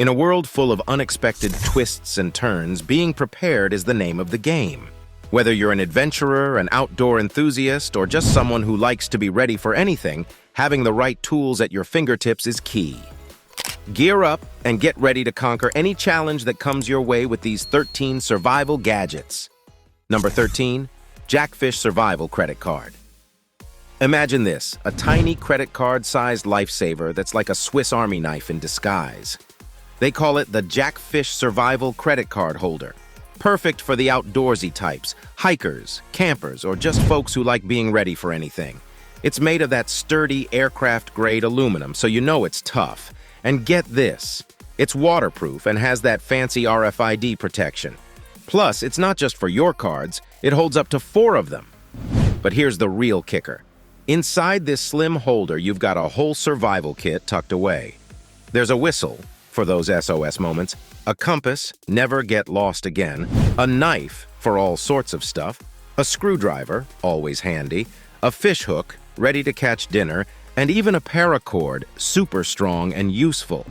In a world full of unexpected twists and turns, being prepared is the name of the game. Whether you're an adventurer, an outdoor enthusiast, or just someone who likes to be ready for anything, having the right tools at your fingertips is key. Gear up and get ready to conquer any challenge that comes your way with these 13 survival gadgets. Number 13, Jackfish Survival Credit Card. Imagine this, a tiny credit card-sized lifesaver that's like a Swiss Army knife in disguise. They call it the Jackfish Survival Credit Card Holder. Perfect for the outdoorsy types, hikers, campers, or just folks who like being ready for anything. It's made of that sturdy aircraft-grade aluminum, so you know it's tough. And get this, it's waterproof and has that fancy RFID protection. Plus, it's not just for your cards, it holds up to 4 of them. But here's the real kicker. Inside this slim holder, you've got a whole survival kit tucked away. There's a whistle, for those SOS moments, a compass, never get lost again, a knife, for all sorts of stuff, a screwdriver, always handy, a fish hook, ready to catch dinner, and even a paracord, super strong and useful.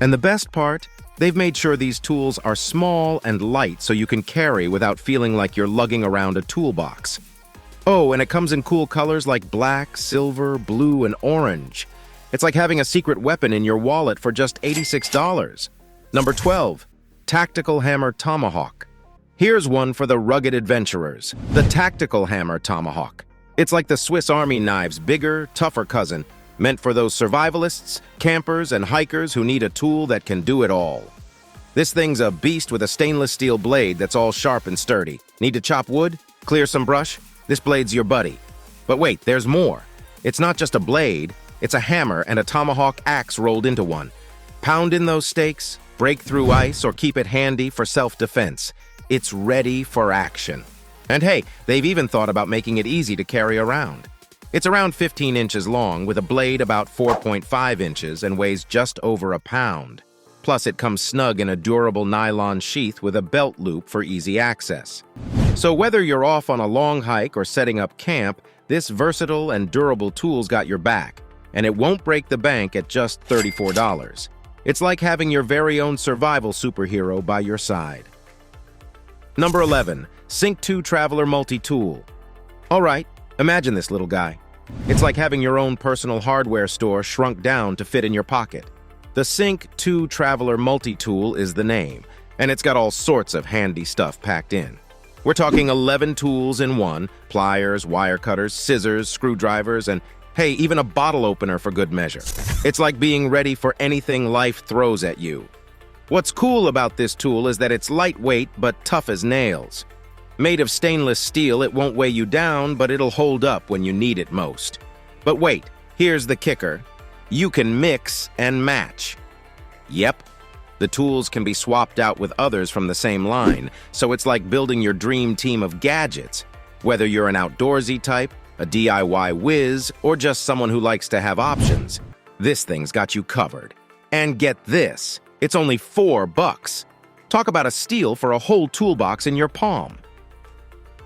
And the best part? They've made sure these tools are small and light so you can carry without feeling like you're lugging around a toolbox. Oh, and it comes in cool colors like black, silver, blue, and orange. It's like having a secret weapon in your wallet for just $86. Number 12, Tactical Hammer Tomahawk. Here's one for the rugged adventurers, the Tactical Hammer Tomahawk. It's like the Swiss Army knife's bigger, tougher cousin, meant for those survivalists, campers, and hikers who need a tool that can do it all. This thing's a beast with a stainless steel blade that's all sharp and sturdy. Need to chop wood? Clear some brush? This blade's your buddy. But wait, there's more. It's not just a blade, it's a hammer and a tomahawk axe rolled into one. Pound in those stakes, break through ice, or keep it handy for self-defense. It's ready for action. And hey, they've even thought about making it easy to carry around. It's around 15 inches long with a blade about 4.5 inches and weighs just over a pound. Plus, it comes snug in a durable nylon sheath with a belt loop for easy access. So whether you're off on a long hike or setting up camp, this versatile and durable tool's got your back, and it won't break the bank at just $34. It's like having your very own survival superhero by your side. Number 11, Sync 2 Traveler Multi-Tool. All right, imagine this little guy. It's like having your own personal hardware store shrunk down to fit in your pocket. The Sync 2 Traveler Multi-Tool is the name, and it's got all sorts of handy stuff packed in. We're talking 11 tools in one, pliers, wire cutters, scissors, screwdrivers, and hey, even a bottle opener for good measure. It's like being ready for anything life throws at you. What's cool about this tool is that it's lightweight but tough as nails. Made of stainless steel, it won't weigh you down, but it'll hold up when you need it most. But wait, here's the kicker. You can mix and match. Yep, the tools can be swapped out with others from the same line, so it's like building your dream team of gadgets. Whether you're an outdoorsy type, a DIY whiz, or just someone who likes to have options, this thing's got you covered. And get this, it's only $4. Talk about a steal for a whole toolbox in your palm.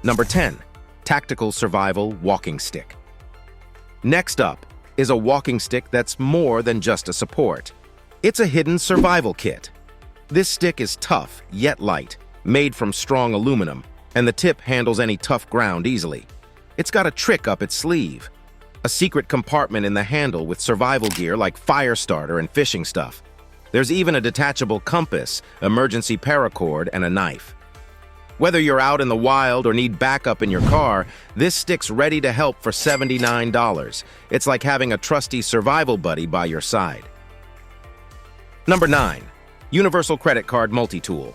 Number 10, Tactical Survival Walking Stick. Next up is a walking stick that's more than just a support. It's a hidden survival kit. This stick is tough, yet light, made from strong aluminum, and the tip handles any tough ground easily. It's got a trick up its sleeve, a secret compartment in the handle with survival gear like fire starter and fishing stuff. There's even a detachable compass, emergency paracord, and a knife. Whether you're out in the wild or need backup in your car, this stick's ready to help for $79. It's like having a trusty survival buddy by your side. Number 9, Universal Credit Card Multi-Tool.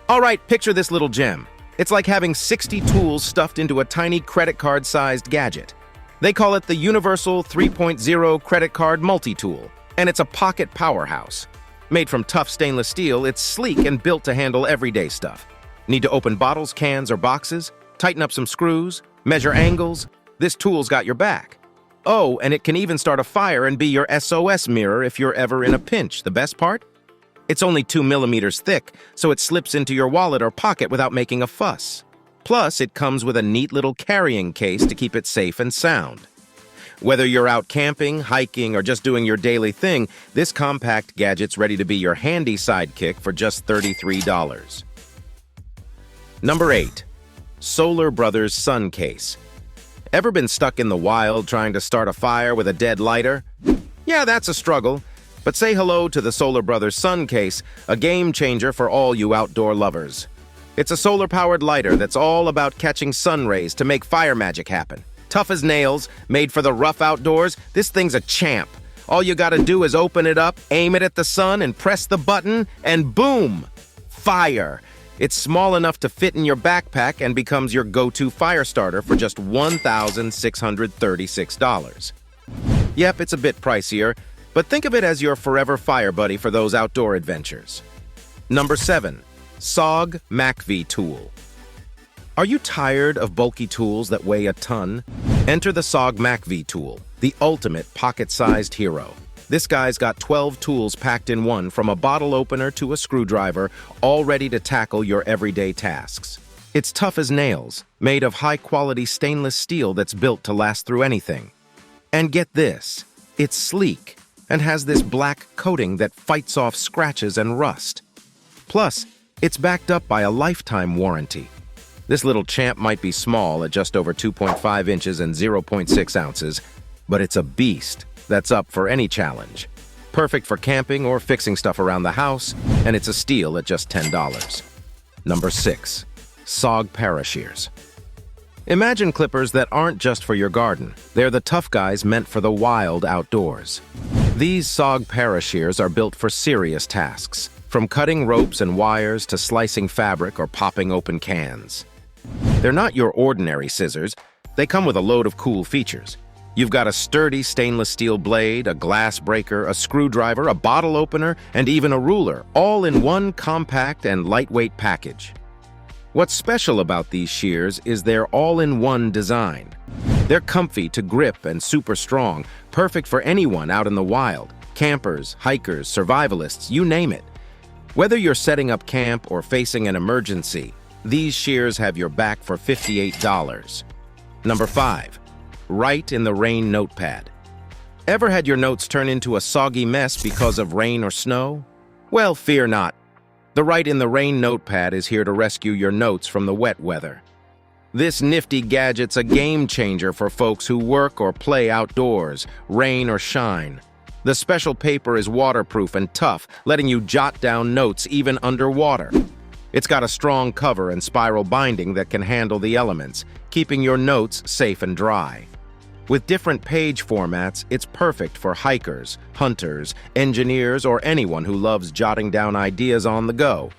All right, picture this little gem. It's like having 60 tools stuffed into a tiny credit card-sized gadget. They call it the Universal 3.0 Credit Card Multi-Tool, and it's a pocket powerhouse. Made from tough stainless steel, it's sleek and built to handle everyday stuff. Need to open bottles, cans, or boxes? Tighten up some screws? Measure angles? This tool's got your back. Oh, and it can even start a fire and be your SOS mirror if you're ever in a pinch. The best part? It's only 2 millimeters thick, so it slips into your wallet or pocket without making a fuss. Plus, it comes with a neat little carrying case to keep it safe and sound. Whether you're out camping, hiking, or just doing your daily thing, this compact gadget's ready to be your handy sidekick for just $33. Number 8. Solar Brothers Sun Case. Ever been stuck in the wild trying to start a fire with a dead lighter? Yeah, that's a struggle. But say hello to the Solar Brothers Sun Case, a game changer for all you outdoor lovers. It's a solar-powered lighter that's all about catching sun rays to make fire magic happen. Tough as nails, made for the rough outdoors, this thing's a champ. All you gotta do is open it up, aim it at the sun, and press the button, and boom! Fire! It's small enough to fit in your backpack and becomes your go-to fire starter for just $1,636. Yep, it's a bit pricier, but think of it as your forever fire buddy for those outdoor adventures. Number 7. SOG MacV Tool. Are you tired of bulky tools that weigh a ton? Enter the SOG MacV Tool, the ultimate pocket-sized hero. This guy's got 12 tools packed in one, from a bottle opener to a screwdriver, all ready to tackle your everyday tasks. It's tough as nails, made of high-quality stainless steel that's built to last through anything. And get this, it's sleek and has this black coating that fights off scratches and rust. Plus, it's backed up by a lifetime warranty. This little champ might be small at just over 2.5 inches and 0.6 ounces, but it's a beast that's up for any challenge. Perfect for camping or fixing stuff around the house, and it's a steal at just $10. Number 6. SOG ParaShears. Imagine clippers that aren't just for your garden. They're the tough guys meant for the wild outdoors. These SOG ParaShears are built for serious tasks, from cutting ropes and wires to slicing fabric or popping open cans. They're not your ordinary scissors. They come with a load of cool features. You've got a sturdy stainless steel blade, a glass breaker, a screwdriver, a bottle opener, and even a ruler, all in one compact and lightweight package. What's special about these shears is their all-in-one design. They're comfy to grip and super strong, perfect for anyone out in the wild. Campers, hikers, survivalists, you name it. Whether you're setting up camp or facing an emergency, these shears have your back for $58. Number 5. Rite in the Rain Notepad. Ever had your notes turn into a soggy mess because of rain or snow? Well, fear not. The Rite in the Rain Notepad is here to rescue your notes from the wet weather. This nifty gadget's a game changer for folks who work or play outdoors, rain or shine. The special paper is waterproof and tough, letting you jot down notes even underwater. It's got a strong cover and spiral binding that can handle the elements, keeping your notes safe and dry. With different page formats, it's perfect for hikers, hunters, engineers, or anyone who loves jotting down ideas on the go.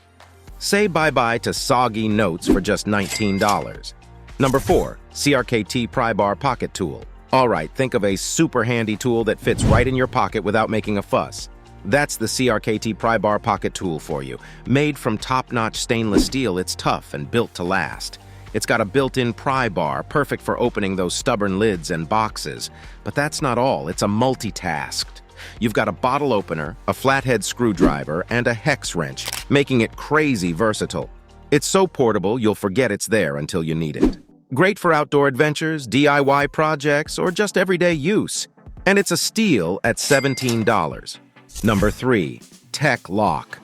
Say bye-bye to soggy notes for just $19. Number 4. CRKT Pry Bar Pocket Tool. All right, think of a super handy tool that fits right in your pocket without making a fuss. That's the CRKT Pry Bar Pocket Tool for you. Made from top-notch stainless steel, it's tough and built to last. It's got a built-in pry bar, perfect for opening those stubborn lids and boxes. But that's not all, it's a multitasked. You've got a bottle opener, a flathead screwdriver, and a hex wrench, making it crazy versatile. It's so portable, you'll forget it's there until you need it. Great for outdoor adventures, DIY projects, or just everyday use. And it's a steal at $17. Number 3. Tech Lock.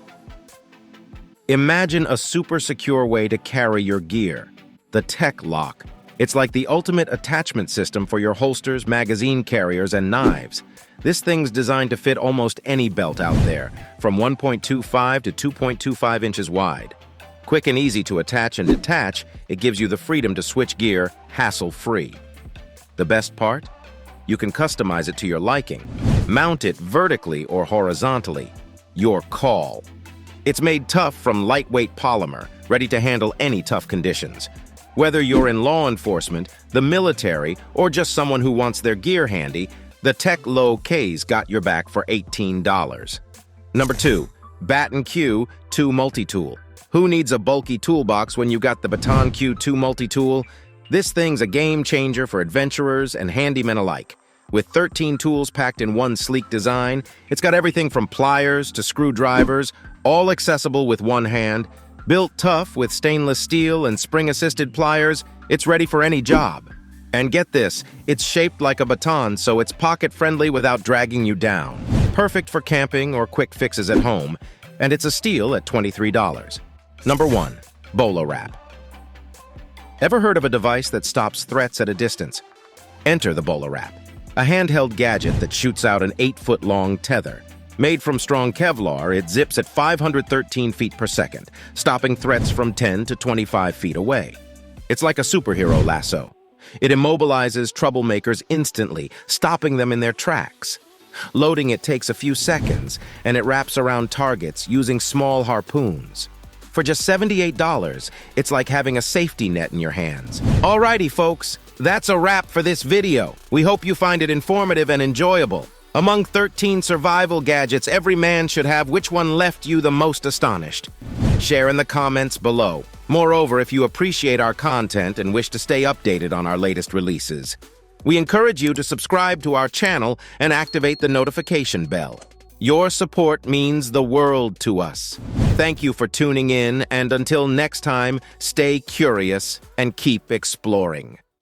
Imagine a super secure way to carry your gear. The Tech Lock. It's like the ultimate attachment system for your holsters, magazine carriers, and knives. This thing's designed to fit almost any belt out there, from 1.25 to 2.25 inches wide. Quick and easy to attach and detach, it gives you the freedom to switch gear hassle-free. The best part? You can customize it to your liking. Mount it vertically or horizontally. Your call. It's made tough from lightweight polymer, ready to handle any tough conditions. Whether you're in law enforcement, the military, or just someone who wants their gear handy, the Tech Low K's got your back for $18. Number 2. Baton Q2 Multi-Tool. Who needs a bulky toolbox when you got the Baton Q2 Multi-Tool? This thing's a game changer for adventurers and handymen alike. With 13 tools packed in one sleek design, it's got everything from pliers to screwdrivers, all accessible with one hand. Built tough with stainless steel and spring-assisted pliers, it's ready for any job. And get this, it's shaped like a baton, so it's pocket-friendly without dragging you down. Perfect for camping or quick fixes at home, and it's a steal at $23. Number 1. Bolawrap. Ever heard of a device that stops threats at a distance? Enter the Bolawrap, a handheld gadget that shoots out an 8-foot-long tether. Made from strong Kevlar, it zips at 513 feet per second, stopping threats from 10 to 25 feet away. It's like a superhero lasso. It immobilizes troublemakers instantly, stopping them in their tracks. Loading it takes a few seconds, and it wraps around targets using small harpoons. For just $78, it's like having a safety net in your hands. Alrighty, folks, that's a wrap for this video. We hope you find it informative and enjoyable. Among 13 survival gadgets every man should have, which one left you the most astonished? Share in the comments below. Moreover, if you appreciate our content and wish to stay updated on our latest releases, we encourage you to subscribe to our channel and activate the notification bell. Your support means the world to us. Thank you for tuning in, and until next time, stay curious and keep exploring.